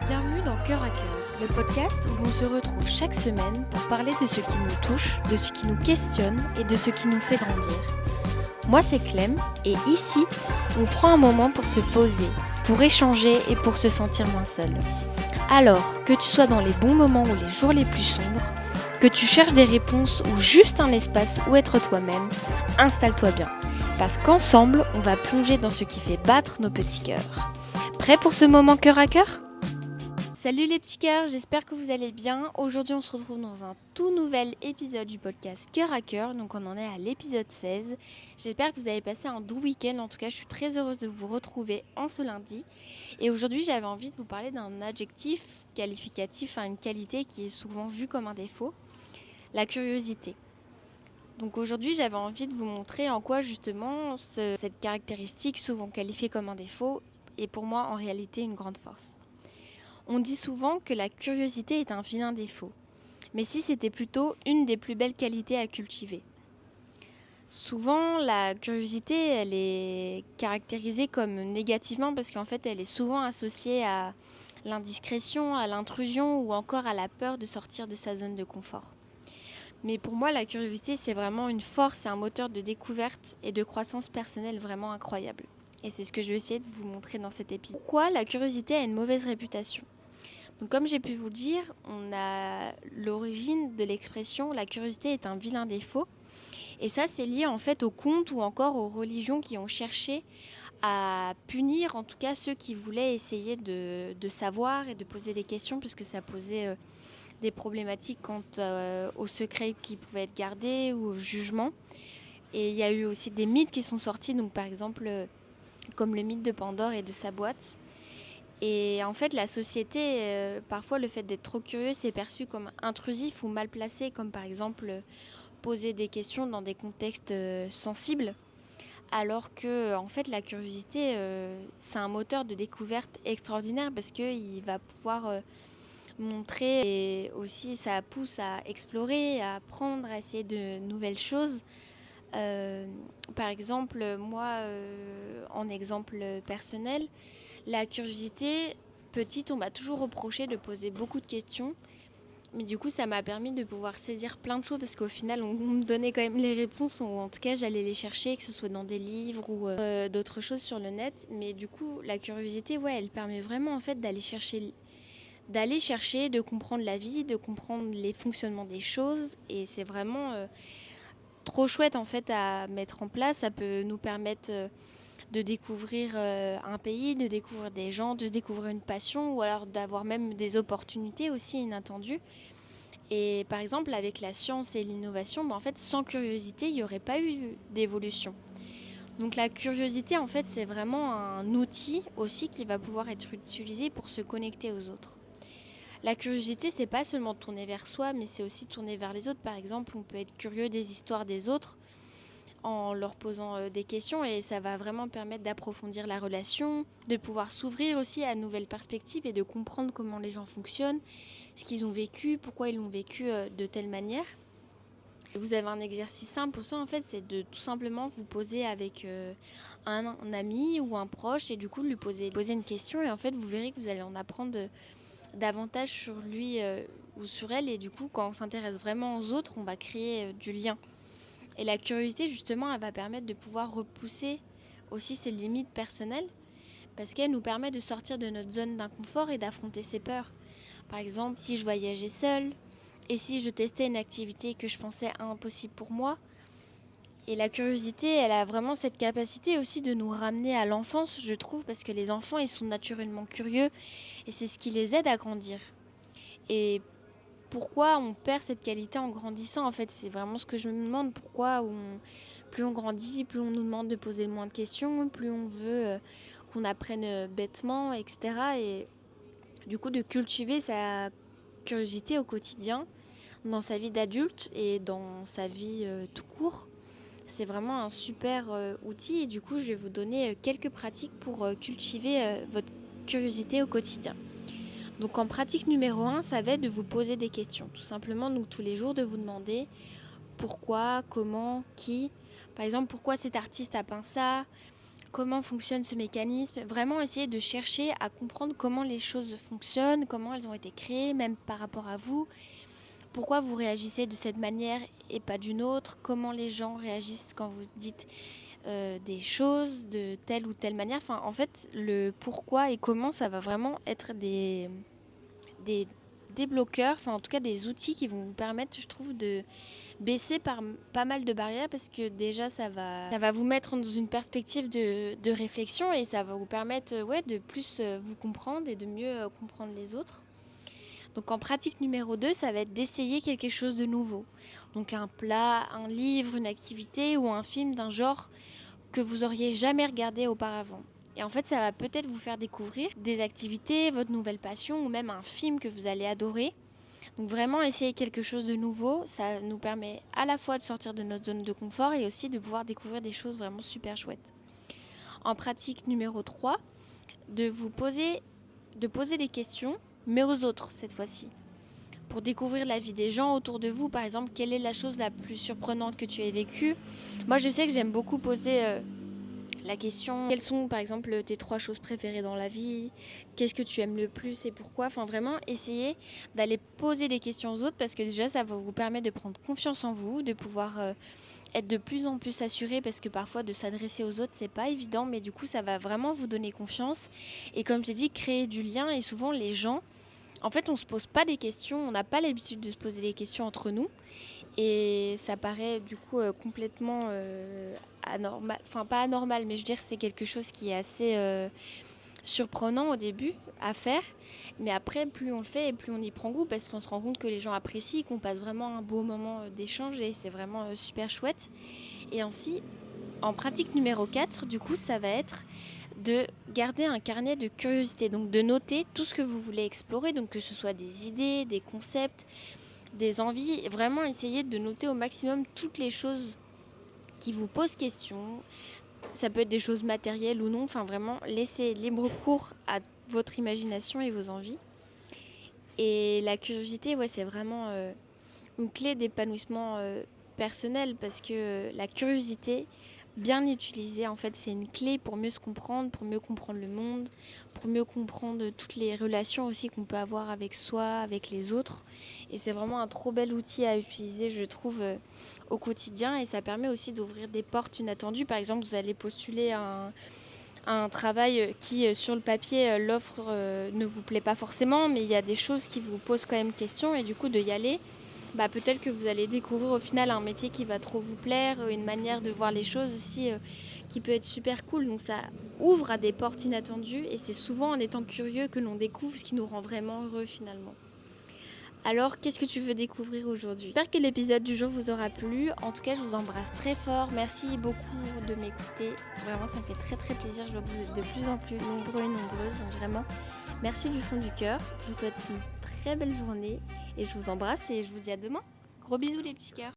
Bienvenue dans Cœur à Cœur, le podcast où l'on se retrouve chaque semaine pour parler de ce qui nous touche, de ce qui nous questionne et de ce qui nous fait grandir. Moi c'est Clem et ici, on prend un moment pour se poser, pour échanger et pour se sentir moins seul. Alors, que tu sois dans les bons moments ou les jours les plus sombres, que tu cherches des réponses ou juste un espace où être toi-même, installe-toi bien. Parce qu'ensemble, on va plonger dans ce qui fait battre nos petits cœurs. Prêt pour ce moment cœur à cœur ? Salut les petits cœurs, j'espère que vous allez bien. Aujourd'hui, on se retrouve dans un tout nouvel épisode du podcast Cœur à Cœur. Donc on en est à l'épisode 16. J'espère que vous avez passé un doux week-end. En tout cas, je suis très heureuse de vous retrouver en ce lundi. Et aujourd'hui, j'avais envie de vous parler d'un adjectif qualificatif, une qualité qui est souvent vue comme un défaut, la curiosité. Donc aujourd'hui, j'avais envie de vous montrer en quoi justement cette caractéristique, souvent qualifiée comme un défaut, est pour moi en réalité une grande force. On dit souvent que la curiosité est un vilain défaut, mais si c'était plutôt une des plus belles qualités à cultiver. Souvent, la curiosité, elle est caractérisée comme négativement parce qu'en fait, elle est souvent associée à l'indiscrétion, à l'intrusion ou encore à la peur de sortir de sa zone de confort. Mais pour moi, la curiosité, c'est vraiment une force et un moteur de découverte et de croissance personnelle vraiment incroyable. Et c'est ce que je vais essayer de vous montrer dans cet épisode. Pourquoi la curiosité a une mauvaise réputation ? Donc comme j'ai pu vous le dire, on a l'origine de l'expression « la curiosité est un vilain défaut ». Et ça, c'est lié en fait aux contes ou encore aux religions qui ont cherché à punir en tout cas ceux qui voulaient essayer de savoir et de poser des questions puisque ça posait des problématiques quant au secret qui pouvait être gardé ou au jugement. Et il y a eu aussi des mythes qui sont sortis, donc par exemple comme le mythe de Pandore et de sa boîte. Et en fait, la société, parfois le fait d'être trop curieux, c'est perçu comme intrusif ou mal placé, comme par exemple poser des questions dans des contextes sensibles. Alors que en fait, la curiosité, c'est un moteur de découverte extraordinaire parce qu'il va pouvoir montrer et aussi ça pousse à explorer, à apprendre, à essayer de nouvelles choses. Par exemple, moi, en exemple personnel, la curiosité, petite, on m'a toujours reproché de poser beaucoup de questions. Mais du coup, ça m'a permis de pouvoir saisir plein de choses parce qu'au final, on me donnait quand même les réponses. Ou en tout cas, j'allais les chercher, que ce soit dans des livres ou d'autres choses sur le net. Mais du coup, la curiosité, elle permet vraiment en fait d'aller chercher, de comprendre la vie, de comprendre les fonctionnements des choses. Et c'est vraiment trop chouette en fait à mettre en place. Ça peut nous permettre de découvrir un pays, de découvrir des gens, de découvrir une passion ou alors d'avoir même des opportunités aussi inattendues. Et par exemple, avec la science et l'innovation, en fait, sans curiosité, il n'y aurait pas eu d'évolution. Donc la curiosité, en fait, c'est vraiment un outil aussi qui va pouvoir être utilisé pour se connecter aux autres. La curiosité, c'est pas seulement tourner vers soi, mais c'est aussi tourner vers les autres. Par exemple, on peut être curieux des histoires des autres en leur posant des questions et ça va vraiment permettre d'approfondir la relation, de pouvoir s'ouvrir aussi à de nouvelles perspectives et de comprendre comment les gens fonctionnent, ce qu'ils ont vécu, pourquoi ils l'ont vécu de telle manière. Vous avez un exercice simple pour ça en fait, c'est de tout simplement vous poser avec un ami ou un proche et du coup de lui poser une question et en fait vous verrez que vous allez en apprendre davantage sur lui ou sur elle et du coup quand on s'intéresse vraiment aux autres, on va créer du lien. Et la curiosité, justement, elle va permettre de pouvoir repousser aussi ses limites personnelles parce qu'elle nous permet de sortir de notre zone d'inconfort et d'affronter ses peurs. Par exemple, si je voyageais seule et si je testais une activité que je pensais impossible pour moi. Et la curiosité, elle a vraiment cette capacité aussi de nous ramener à l'enfance, je trouve, parce que les enfants, ils sont naturellement curieux et c'est ce qui les aide à grandir. Et pourquoi on perd cette qualité en grandissant en fait, c'est vraiment ce que je me demande, pourquoi plus on grandit, plus on nous demande de poser moins de questions, plus on veut qu'on apprenne bêtement, etc. Et du coup de cultiver sa curiosité au quotidien, dans sa vie d'adulte et dans sa vie tout court, c'est vraiment un super outil et du coup je vais vous donner quelques pratiques pour cultiver votre curiosité au quotidien. Donc en pratique numéro 1, ça va être de vous poser des questions. Tout simplement, donc tous les jours, de vous demander pourquoi, comment, qui. Par exemple, pourquoi cet artiste a peint ça ? comment fonctionne ce mécanisme. Vraiment essayer de chercher à comprendre comment les choses fonctionnent, comment elles ont été créées, même par rapport à vous. Pourquoi vous réagissez de cette manière et pas d'une autre. Comment les gens réagissent quand vous dites des choses de telle ou telle manière. Enfin, en fait, le pourquoi et comment, ça va vraiment être des débloqueurs, enfin en tout cas des outils qui vont vous permettre, je trouve, de baisser pas mal de barrières parce que déjà ça va vous mettre dans une perspective de réflexion et ça va vous permettre de plus vous comprendre et de mieux comprendre les autres. Donc en pratique numéro 2, ça va être d'essayer quelque chose de nouveau. Donc un plat, un livre, une activité ou un film d'un genre que vous auriez jamais regardé auparavant. Et en fait, ça va peut-être vous faire découvrir des activités, votre nouvelle passion ou même un film que vous allez adorer. Donc vraiment essayer quelque chose de nouveau, ça nous permet à la fois de sortir de notre zone de confort et aussi de pouvoir découvrir des choses vraiment super chouettes. En pratique numéro 3, de poser des questions, mais aux autres cette fois-ci. Pour découvrir la vie des gens autour de vous, par exemple, quelle est la chose la plus surprenante que tu aies vécue ? Moi, je sais que j'aime beaucoup poser la question, quelles sont par exemple tes 3 choses préférées dans la vie ? Qu'est-ce que tu aimes le plus et pourquoi ? Enfin vraiment essayer d'aller poser des questions aux autres parce que déjà ça va vous permettre de prendre confiance en vous, de pouvoir être de plus en plus assuré parce que parfois de s'adresser aux autres c'est pas évident mais du coup ça va vraiment vous donner confiance et comme je t'ai dit créer du lien et souvent les gens, en fait on se pose pas des questions, on n'a pas l'habitude de se poser des questions entre nous. Et ça paraît du coup complètement anormal, enfin pas anormal, mais je veux dire c'est quelque chose qui est assez surprenant au début à faire. Mais après, plus on le fait et plus on y prend goût parce qu'on se rend compte que les gens apprécient, qu'on passe vraiment un beau moment d'échange et c'est vraiment super chouette. Et ainsi, en pratique numéro 4, du coup, ça va être de garder un carnet de curiosité, donc de noter tout ce que vous voulez explorer, donc que ce soit des idées, des concepts, des envies, et vraiment essayer de noter au maximum toutes les choses qui vous posent question. Ça peut être des choses matérielles ou non, enfin vraiment laisser libre cours à votre imagination et vos envies. Et la curiosité, c'est vraiment une clé d'épanouissement personnel parce que la curiosité, bien utilisée, en fait, c'est une clé pour mieux se comprendre, pour mieux comprendre le monde, pour mieux comprendre toutes les relations aussi qu'on peut avoir avec soi, avec les autres. Et c'est vraiment un trop bel outil à utiliser, je trouve, au quotidien. Et ça permet aussi d'ouvrir des portes inattendues. Par exemple, vous allez postuler un travail qui, sur le papier, l'offre ne vous plaît pas forcément, mais il y a des choses qui vous posent quand même question. Et du coup, de y aller, peut-être que vous allez découvrir au final un métier qui va trop vous plaire, une manière de voir les choses aussi qui peut être super cool. Donc ça ouvre à des portes inattendues et c'est souvent en étant curieux que l'on découvre ce qui nous rend vraiment heureux finalement. Alors, qu'est-ce que tu veux découvrir aujourd'hui ? J'espère que l'épisode du jour vous aura plu. En tout cas, je vous embrasse très fort. Merci beaucoup de m'écouter. Vraiment, ça me fait très très plaisir. Je vois que vous êtes de plus en plus nombreux et nombreuses. Donc vraiment, merci du fond du cœur. Je vous souhaite une très belle journée et je vous embrasse et je vous dis à demain. Gros bisous les petits cœurs.